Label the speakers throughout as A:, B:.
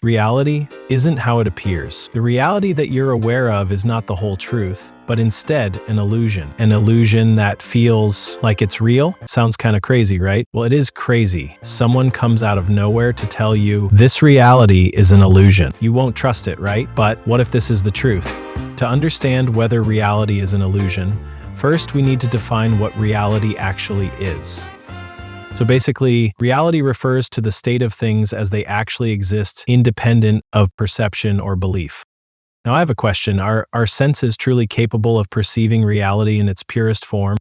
A: Reality isn't how it appears. The reality that you're aware of is not the whole truth, but instead an illusion. An illusion that feels like it's real? Sounds kind of crazy, right? Well, it is crazy. Someone comes out of nowhere to tell you this reality is an illusion. You won't trust it, right? But what if this is the truth? To understand whether reality is an illusion, first we need to define what reality actually is. So basically, reality refers to the state of things as they actually exist, independent of perception or belief. Now I have a question. Are our senses truly capable of perceiving reality in its purest form?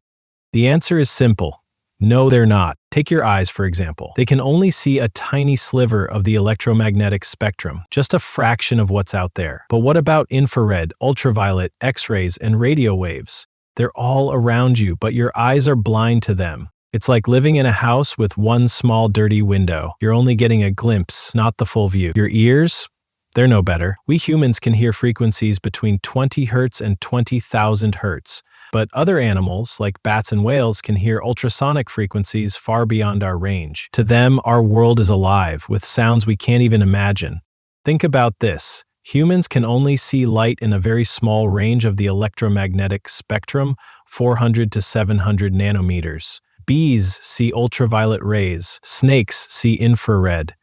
A: The answer is simple. No, they're not. Take your eyes, for example. They can only see a tiny sliver of the electromagnetic spectrum, just a fraction of what's out there. But what about infrared, ultraviolet, X-rays, and radio waves? They're all around you, but your eyes are blind to them. It's like living in a house with one small dirty window. You're only getting a glimpse, not the full view. Your ears? They're no better. We humans can hear frequencies between 20 Hz and 20,000 Hz. But other animals, like bats and whales, can hear ultrasonic frequencies far beyond our range. To them, our world is alive, with sounds we can't even imagine. Think about this. Humans can only see light in a very small range of the electromagnetic spectrum, 400 to 700 nanometers. Bees see ultraviolet rays. Snakes see infrared.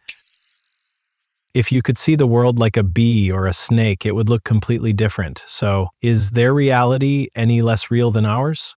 A: If you could see the world like a bee or a snake, it would look completely different. So, is their reality any less real than ours?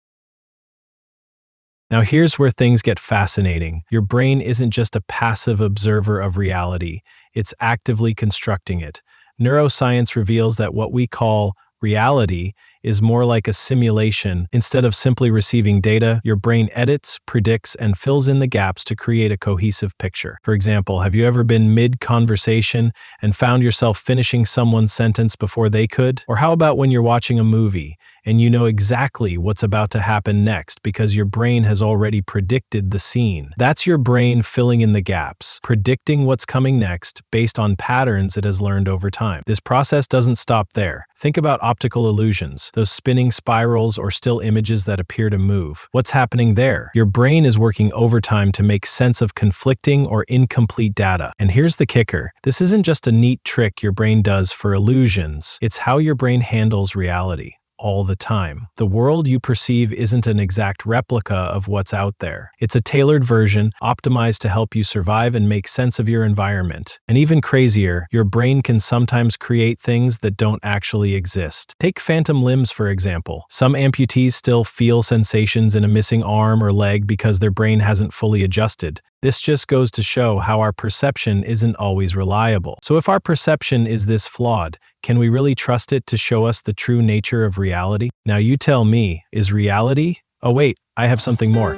A: Now here's where things get fascinating. Your brain isn't just a passive observer of reality, it's actively constructing it. Neuroscience reveals that what we call reality is more like a simulation. Instead of simply receiving data, your brain edits, predicts, and fills in the gaps to create a cohesive picture. For example, have you ever been mid-conversation and found yourself finishing someone's sentence before they could? Or how about when you're watching a movie and you know exactly what's about to happen next because your brain has already predicted the scene? That's your brain filling in the gaps, predicting what's coming next based on patterns it has learned over time. This process doesn't stop there. Think about optical illusions, those spinning spirals or still images that appear to move. What's happening there? Your brain is working overtime to make sense of conflicting or incomplete data. And here's the kicker. This isn't just a neat trick your brain does for illusions. It's how your brain handles reality. All the time. The world you perceive isn't an exact replica of what's out there. It's a tailored version, optimized to help you survive and make sense of your environment. And even crazier, your brain can sometimes create things that don't actually exist. Take phantom limbs, for example. Some amputees still feel sensations in a missing arm or leg because their brain hasn't fully adjusted. This just goes to show how our perception isn't always reliable. So if our perception is this flawed, can we really trust it to show us the true nature of reality? Now you tell me, is reality? Oh wait, I have something more.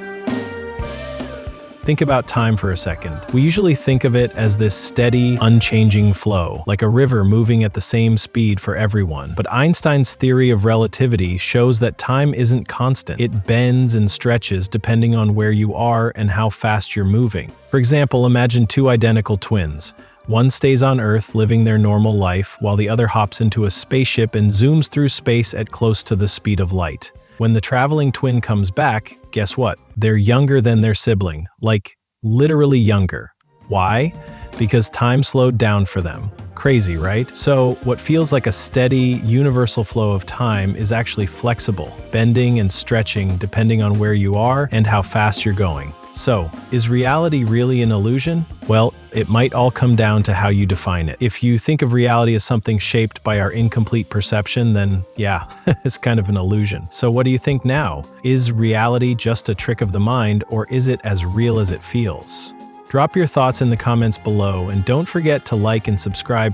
A: Think about time for a second. We usually think of it as this steady, unchanging flow, like a river moving at the same speed for everyone. But Einstein's theory of relativity shows that time isn't constant. It bends and stretches depending on where you are and how fast you're moving. For example, imagine two identical twins. One stays on Earth living their normal life, while the other hops into a spaceship and zooms through space at close to the speed of light. When the traveling twin comes back, guess what? They're younger than their sibling, like literally younger. Why? Because time slowed down for them. Crazy, right? So what feels like a steady, universal flow of time is actually flexible, bending and stretching depending on where you are and how fast you're going. So, is reality really an illusion? Well, it might all come down to how you define it. If you think of reality as something shaped by our incomplete perception, then yeah, it's kind of an illusion. So what do you think now? Is reality just a trick of the mind, or is it as real as it feels? Drop your thoughts in the comments below, and don't forget to like and subscribe